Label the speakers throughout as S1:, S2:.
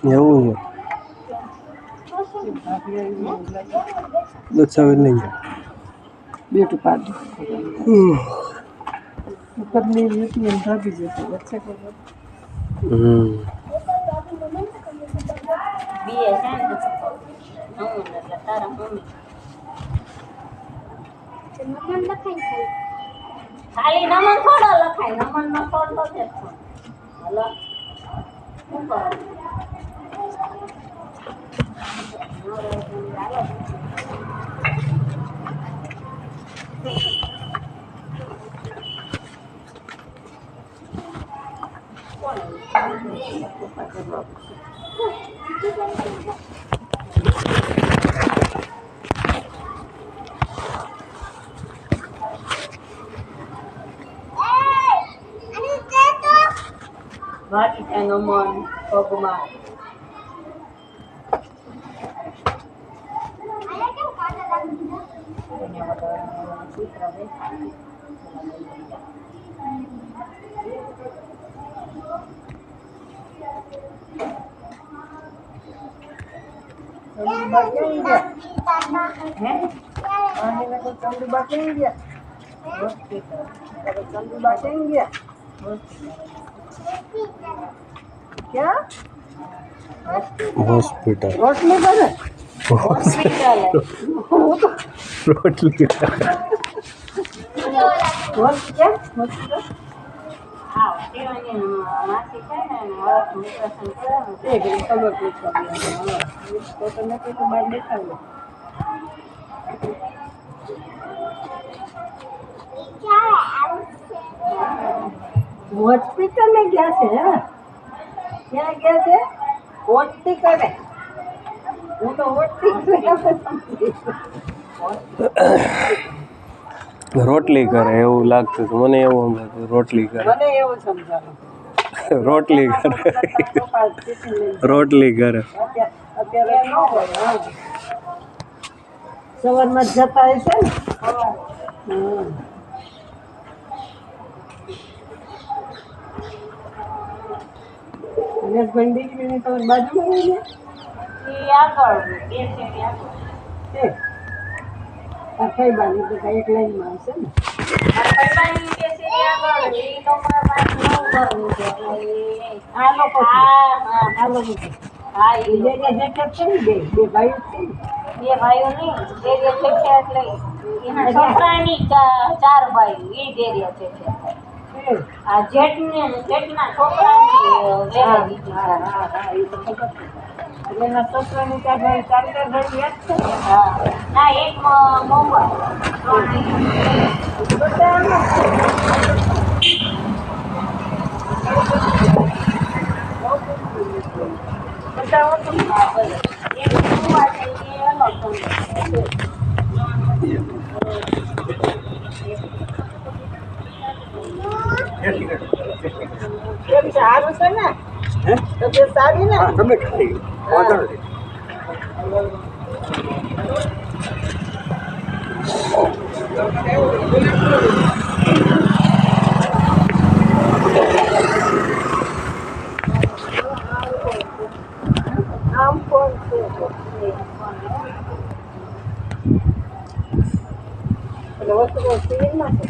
S1: એવું છે દક્ષાવે નહીં
S2: બ્યુટી પાર્લર ઉપરની બ્યુટી એમ ભાગી જશે વચ્ચે ખબર
S3: ખાલી નમન થોડો લખાય નમન નો થોડો છે હલો Bagi nomor pogma.
S2: क्या
S1: हॉस्पिटल
S2: रोटली बने
S3: Hospital.
S1: रोटली
S2: क्या
S3: Ah, ini masih kan orang operasi kan.
S2: एक खबर पूछ तो करने के बाद देखा लो हॉस्पिटल में गया से क्या गया से ओटी करे वो तो ओटी
S1: રોટલી કરે એવું લાગતું હતું મને એવું સમજાતું રોટલી કરે
S2: મને એવું સમજાવું
S1: રોટલી કરે રોટલી કરે
S2: અત્યારે ન હોય સવારમાં જતા હશે ને હસબન્ડ દીકરીને તમારી બાજુમાં રહી
S3: Dia agak,
S2: છે કઈ બાજુ તો એક લાઈનમાં હશે ને આ લોકો
S3: Ah,
S2: એ જગ્યા જેકેટ છે ને બે ભાઈ છે ને
S3: ये भाइयों नहीं डेरिया છે એટલે એના છોકરાની ચાર ભાઈ એ ડેરિયા છે આ જેઠના છોકરાની વેરા દીધી
S2: હા એ તો ખબર છે એટલે એના છોકરાની ત્યાં ભાઈ ચાલતા ઘડી યાદ છે
S3: હા ના એક મુંબઈ
S2: બતાવો તો
S3: એક મુંબઈ છે એ અલગ
S2: કેમ સારું છે ને તબિયત સારી ને
S1: તમે ખાલી વાંધો નથી
S2: આમ કોણ છે એટલે વસ્તુ સિવિલમાં છે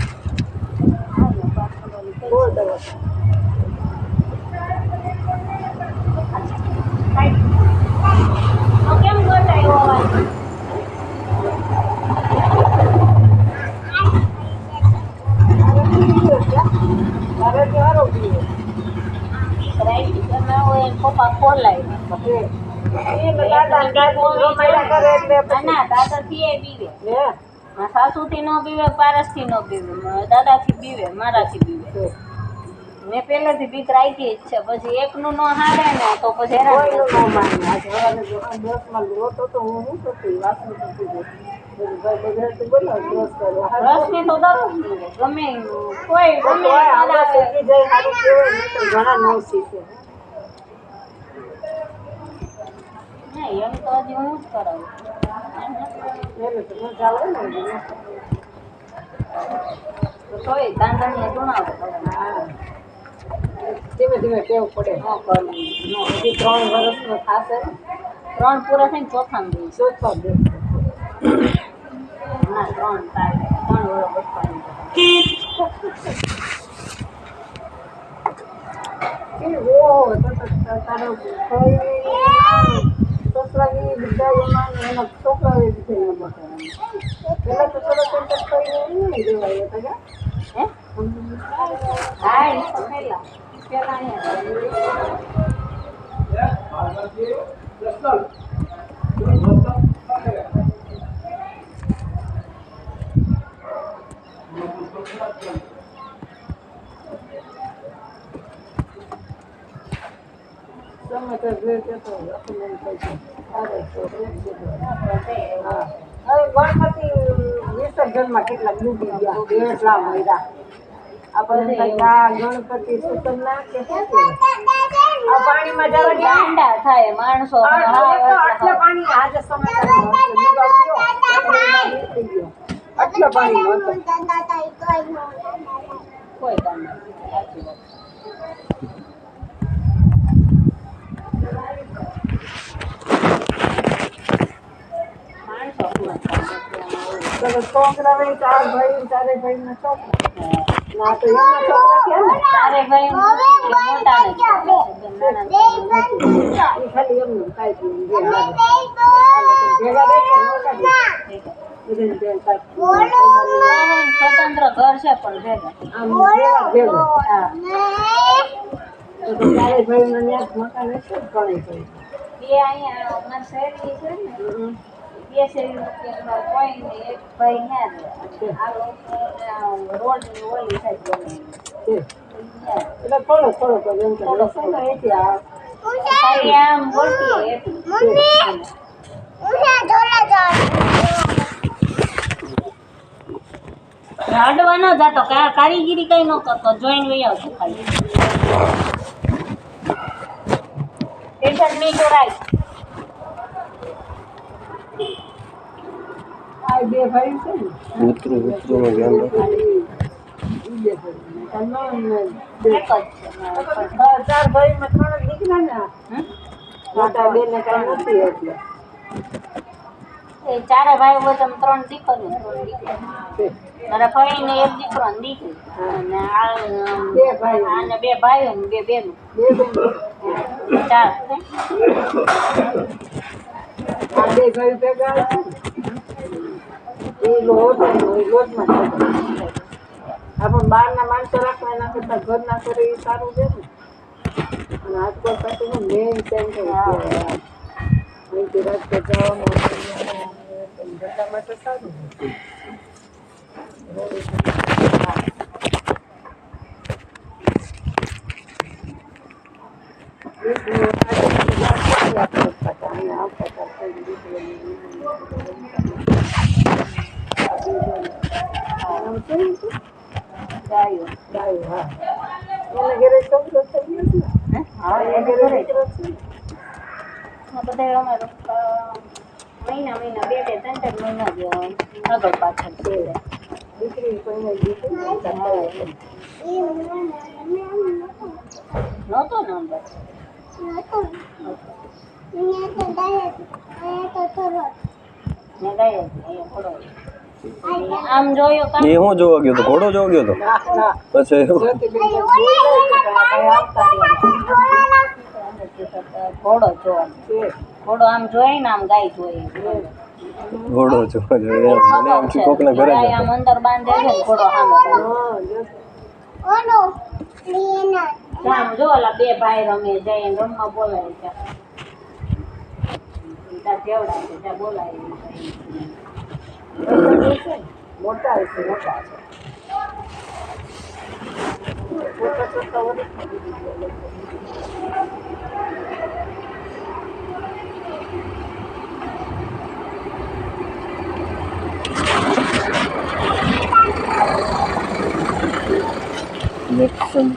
S2: બોલ દવા
S3: તો કેમ ગોટાયો અવાજ
S2: તારે ક્યારો પીવો
S3: રાઈટ તમે હોય પપ્પા ખોલાય ના દાદાથી એ પીવે સાસુથી નો પીવે પારસથી નો પીવે દાદાથી પીવે મારાથી પીવે મેં પહેલેથી બીક રાખી જ છે પછી એકનું ન હારે ને તો પછી રસની તો દરરોજ પીવે ગમે કોઈ ગમે નહીં એમ તો હજી હું જ કરાવું તોય દાંડણીએ ધૂણાવો
S2: ધીમે ધીમે ટેવ પડે
S3: ન કરવું
S2: હજી 3 વર્ષનો થશે ને
S3: 3 પૂરા થઈને ચોથામાં દઈશ
S2: ચોથો દે
S3: ના 3 થાય 3 વર્ષ બચવાનું
S2: તારો છોકરાની બધા એમાં એના છોકરાઓ પેલા તો થોડો સેન્ટર થઈને નહીં દેવાય હતા
S3: હે હા એ તો પહેલા અહીંયા
S2: હવે ગણપતિ વિસર્જનમાં કેટલા ડૂબી ગયા એટલા મહિના આપણે ગણપતિ સુતમના કે શું આ પાણીમાં જવા
S3: ગાંડા થાય માણસો
S2: આટલા પાણી આજે આટલા પાણી
S3: કોઈ કામ નથી સાચી વાત
S2: છોકરા ચાર ભાઈ ચારે ભાઈ ના છોકરા ના તો એમના છોકરા કે ને
S3: તારે ભાઈ મોટા ને
S2: ખાલી એમનું કાંઈ ભેગા રહે
S3: સ્વતંત્ર ઘર છે પણ ભેગા
S2: આમ ભેગા તો ચારે ભાઈ ના મકાન હશે ઘણી ભાઈ
S3: બે અહીંયા અમારા શહેરની છે ને બે શહેરી કોઈ ને એક ભાઈ ન્યા રહે આ લોકો રોડ ની ઓલી સાઈડ બને
S2: એટલે થોડો થોડો એમ કે રસોઈ એથી આ
S3: ખાલી આમ બોલતી એટલું રડવા ન જાતો કારીગીરી કઈ ન કરતો જોઈને વહી આવતો ખાલી ટેન્શન નહીં જોરાય
S2: આ બે ભાઈ છે ને
S1: ઉતરું ધ્યાન રાખો
S2: ચાર ભાઈ માં 3 દીકરા ને મોટા બેન ને કઈ નથી એટલે
S3: એ ચારે ભાઈ હોય તમે 3 દીકરીઓ 3 દીકરા મારા ભાઈ ને એક દીકરો ને દીકરી અને
S2: બે ભાઈ
S3: આને 2 ભાઈઓ ને 2 બહેનો
S2: બે બેન
S3: 4
S2: આ બે ભાઈ ભેગા એ લોટમાં આપણે બહારના માણસો રાખવા એના કરતા ઘરના કરે એ સારું છે ને અને આજકાલ સાથે મેઇન સેન્ટર અહીંથી રાજકોટ જવાનું ધંધા માટે સારું
S3: બધા અમારો મહિના 2-3 મહિના જ આગળ પાછળ છે
S2: દીકરી કોઈને દીકરી
S3: નહોતો નંબર મેં ગઈ હતી થોડો આમ જોયો કામ
S1: એ હું જોવા ગયો તો ઘોડો જોવા ગયો તો પછી
S3: ઘોડો જોવાનો ઘોડો આમ જોઈ ને આમ ગાય જોઈ
S1: ઘોડો જોવા જોઈએ મને આમ થી કોકના ઘરે
S3: ગાય આમ અંદર બાંધે છે ને ઘોડો સામે આમ જો ઓલા 2 ભાઈ રમે જાય રમવા બોલાય છે ત્યાં જેવડા છે ત્યાં બોલાય
S2: મોટા છે મોટા છે
S1: Nixon.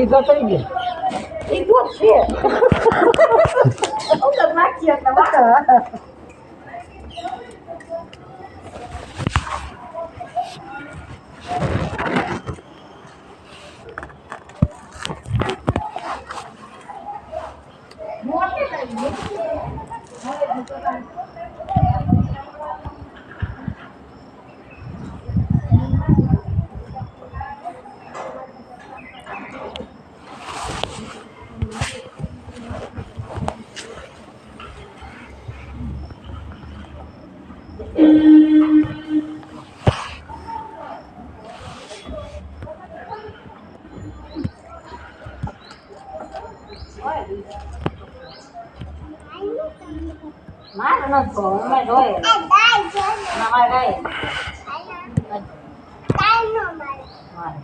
S2: વીઘો થઈ ગયો વીઘો છે ઉધર નાખીએ એટલે વાત
S3: મારે નથી ભાવ, અમે જોઈએ. ના, મારે ગાય. મારે.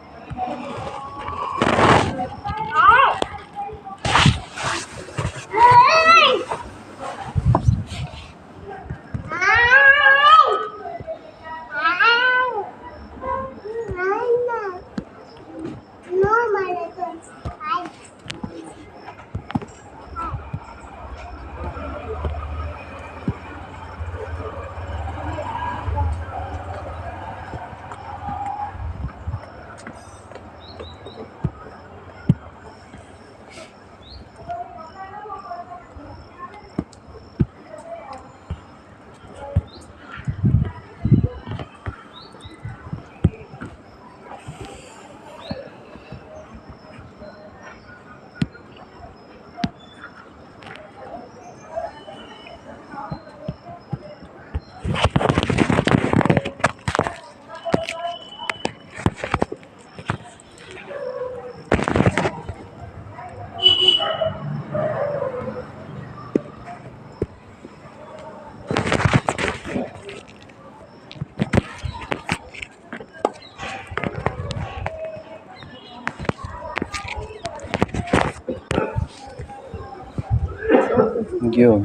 S1: ગયો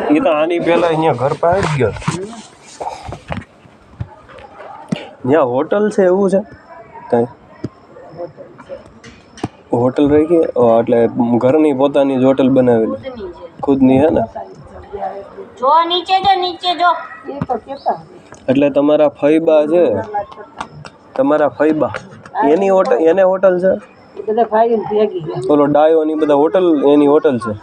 S1: એ તો આની પહેલા અહીંયા ઘર પાસે જ ગયો ત્યાં હોટલ છે એવું છે કઈ હોટલ રહી ગઈ એટલે ઘરની પોતાની જ હોટલ બનાવેલી
S3: ખુદની છે.
S1: ખુદની હે ને
S3: જો નીચે જો નીચે જો.
S2: એ તો કેતા
S1: એટલે તમારા ફઈબા છે તમારા ફઈબા એની હોટલ એને હોટલ છે
S2: એ બધા ભાઈ ભેગી ગયા
S1: ઓલો ડાયો ની બધા હોટલ એની હોટલ છે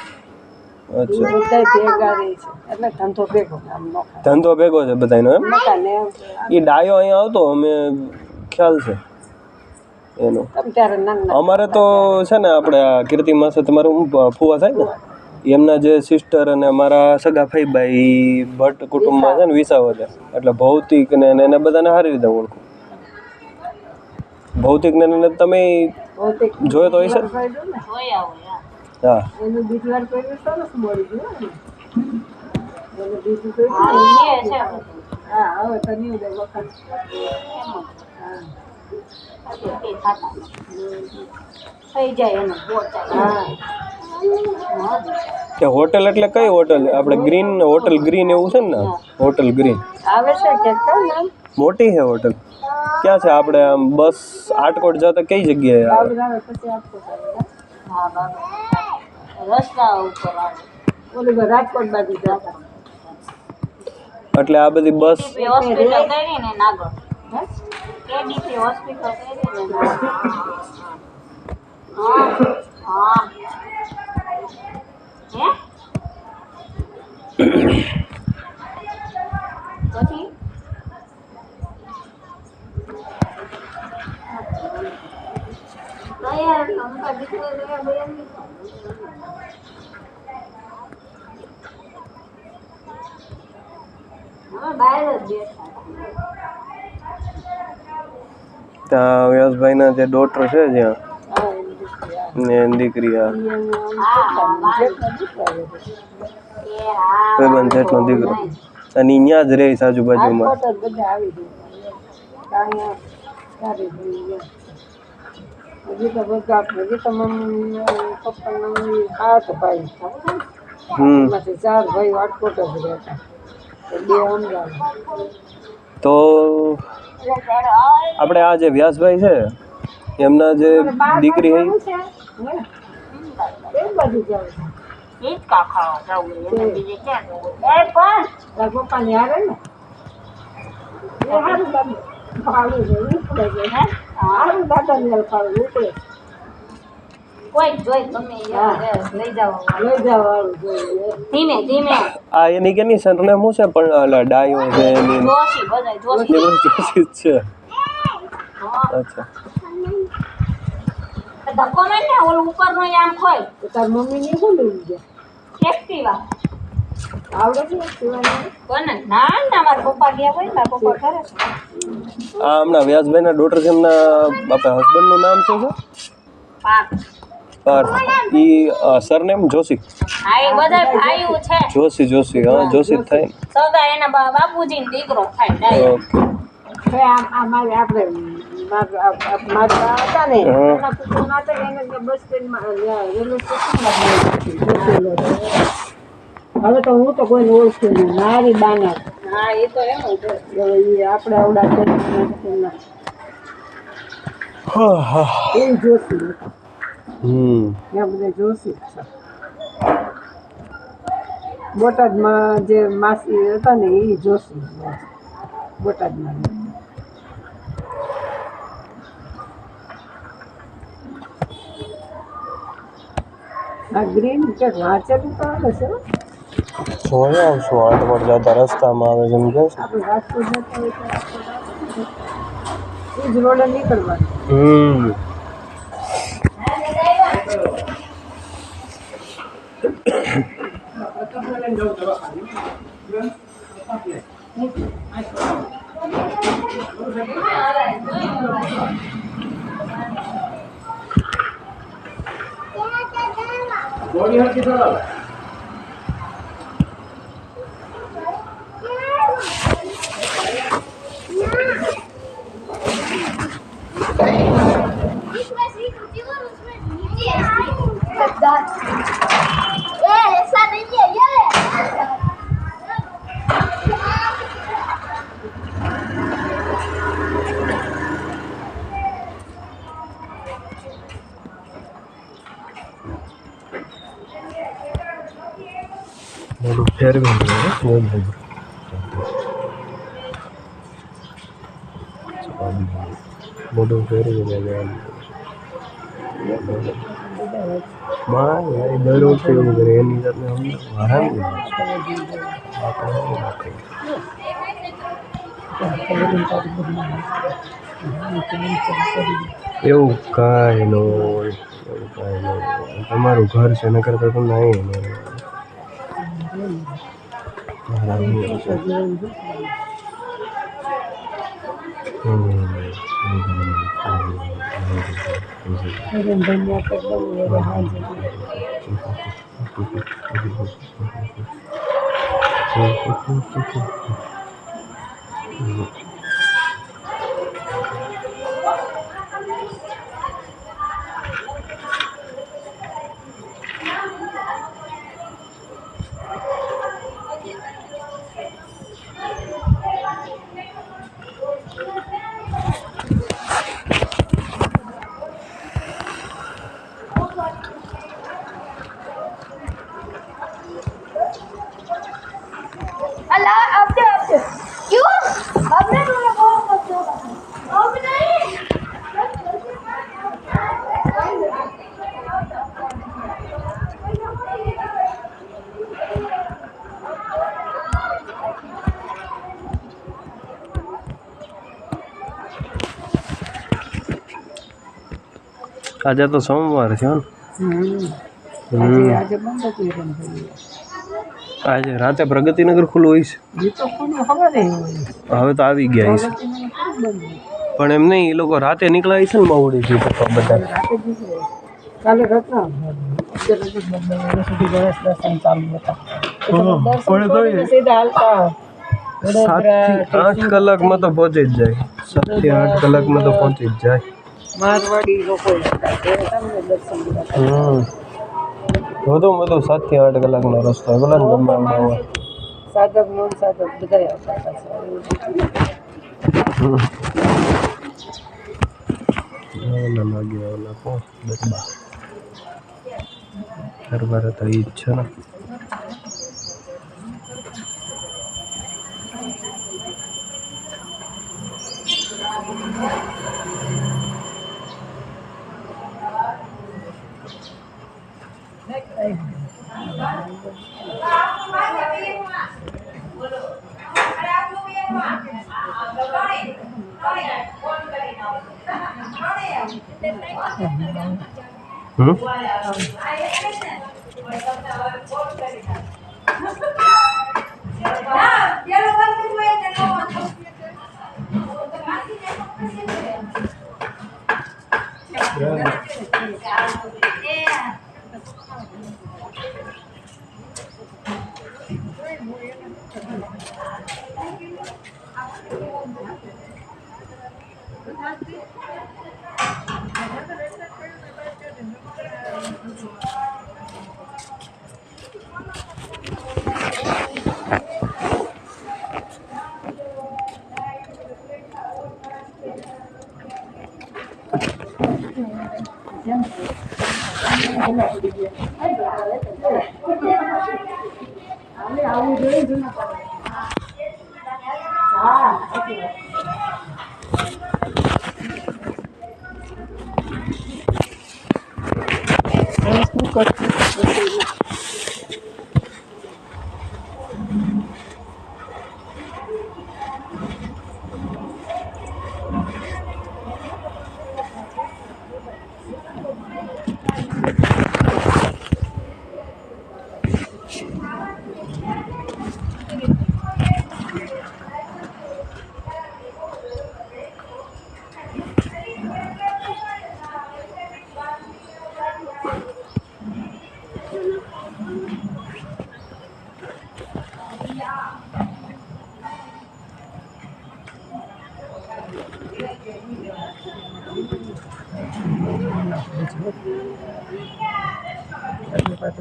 S1: અચ્છા
S2: બધા ભેગા રહે છે એટલે ધંધો ભેગો આમ નોખા
S1: ધંધો ભેગો છે બધાનો એમ
S2: મકાને
S1: એ ડાયો અહીંયા આવતો અમે ખ્યાલ છે એનો
S2: તમ ત્યારે નાના
S1: અમારે તો છે ને આપણે આ કીર્તિ માસે તમારું ફુવા થાય ને એમના જે સિસ્ટર અને મારા સગા ફઈબા એ ભટ્ટ કુટુંબમાં છે ને વિસાવદર એટલે ભૌતિક ને એને બધાને સારી રીતે ઓળખું ભૌતિક ને એને તમે
S2: ભૌતિક
S1: જોયો તો હશે
S2: કર્યું ને
S3: જોઈ આવો યાર.
S1: હા
S2: એનું બીજી વાર કર્યું સરસ મળી ગયું ને એનું બીજું કર્યું
S3: હા,
S2: ને.
S3: એ છે બધું.
S2: હા હવે તો new day વખત
S3: એમ જ.
S2: હા
S3: પછી તે ખાતા થઈ જાય એનું બોચાય.
S2: હા
S1: કે હોટલ એટલે કઈ હોટલ આપણે ગ્રીન હોટલ ગ્રીન એવું છે ને હોટલ ગ્રીન
S2: આવે છે કે કાં નામ
S1: મોટી છે હોટલ ક્યાં છે આપણે આમ બસ આટકોટ જતા કઈ જગ્યાએ આવે
S2: આવે પછી આપકો આવે
S3: હા બાબા રસ્તા ઉપર આવે.
S2: ઓલી બાજુ રાજકોટ બાજુ જતા
S1: એટલે આ બધી બસ
S3: KDP હોસ્પિટલ કરી ને નાગર. KDP હોસ્પિટલ કરી ને નાગર. હા હા હે પછી તૈયાર એટલે ઉનકા દીકરો રહ્યા બે એમ હવે બહાર જ બેઠા.
S1: ત્યાં વ્યાસભાઈના જે ડોટર છે જ્યાં
S2: હા એની દીકરી આ.
S1: ને એની દીકરી આ
S2: ઈ એનું
S3: હા
S2: જેટલો દીકરો આવે છે.
S3: એ હા
S1: ભાઈબંધ જેટલો દીકરો અને અહીંયા જ રહે છે આજુબાજુમાં
S2: રાજકોટ જ બધા આવી ગયા અહીંયા સારી થઈ ગયા હજી તો બધા હજી તો મમ્મી પપ્પાના મમ્મી 7 ભાઈ એમાંથી 4 ભાઈ રાજકોટ જ રહેતા તો 2 અમદાવાદ
S1: તો આપણે આ જે વ્યાસભાઈ છે એમના જે દીકરી છે
S2: એ બાજુ જાવ
S3: હિંચકા ખાવા જાવું એને બીજે ક્યાં જવું એ પણ
S2: તાર પપ્પાની હારે ને એ હારું દાદા ફાળું છે ઉપડે છે હે હારું દાદાને ફાળું ઉપડે
S3: કોઈ જોઈ તમે લઈ જાવ
S2: લઈ જાવ વાળું જોઈએ
S3: ધીમે ધીમે
S1: આ એની કે નહીં સરનેમ શું છે પણ ઓલા ડાયો છે એની
S3: જોશી બધાય જોશી
S1: એ બધું જોશી જ છે
S3: હા
S1: અચ્છા
S3: ધક્કો નહીં ને ઓલું ઉપરનો આમ ખોય
S2: તો તાર મમ્મીને શું લઈ ગયા
S3: એક્ટિવા
S2: આવડે છે સીવાની
S3: કોને ના ના મારા પપ્પા ગયા હોય ને મારા પપ્પા કરે છે
S1: આ હમણાં વ્યાસભાઈના ડોટર છે એમના આપણા હસબન્ડનું નામ શું છે
S3: પાક
S1: પાર્થ ઈ સરનેમ જોશી
S3: હા એ બધા ભાઈઓ છે
S1: જોશી હા જોશી જ થાય ને
S3: સગા એના બાપુજી ને દીકરો થાય ડાયરેક્ટ
S1: ઓકે
S2: આ મારે આપણે મારા હતા ને એના પુત્રના હતા એને બસ સ્ટેન્ડમાં રેલવે સ્ટેશનમાં હવે તો હું તો કોઈને ઓળખું નહીં મારી બાના
S3: હા એ તો એમ જ
S2: હવે એ આપણે આવડા છે એ જોશી ત્યાં બધા જોશી જ છે બોટાદમાં જે માસી હતા ને એ જોશી બોટાદમાં આ ગ્રીન કે વાંચેલું તો આવે છે
S1: જોઈ આવશું આટવડ જતા રસ્તામાં આવે છે એમ કે છે
S2: આપણે રાજકોટ જતા હોય તો એ જ રોડે નીકળવાનું
S4: ऐसा नहीं है ये
S1: મોટું ફેરવી મોટું ફેરવી દર વખતે એવું કરે એની જાતને એવું કાંઈ ન હોય તમારું ઘર છે એના કરતાં તમને અહીં
S4: अल्लाह आपसे क्यों आपने तुम्हें बहुत मत अब नहीं
S1: આજે તો સોમવાર છે
S2: આજે બંધ હતી
S1: આજે રાતે પ્રગતિનગર ખુલ્લું હોય છે
S2: એ તો કોને ખબર નહીં હોય
S1: હવે તો આવી ગયા છે પણ એમ નહીં એ લોકો રાતે નીકળાય છે ને માવડીથી પપ્પા બધા
S2: રાતે દીકરે કાલે ઘટના સુધી ગણેશ દર્શન ચાલુ હતા
S1: પણ તોય
S2: સીધા હાલતા
S1: 7 થી 8 કલાકમાં તો પહોંચી જ જાય 7 થી 8 કલાકમાં તો પહોંચી જ જાય
S2: મારવાડી લોકો હતા તે તમને દર્શન દીધા
S1: વધુમાં વધુ 7 થી 8 કલાકનો રસ્તો હોય ભલે ને ગમે એમ હોય
S2: સાધક નોન સાધક બધા આવતા હતા
S1: ના લાગે ઓલા કો બધા તરવાર તો ઈ જ છે ને.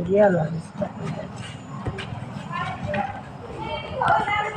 S2: ગયા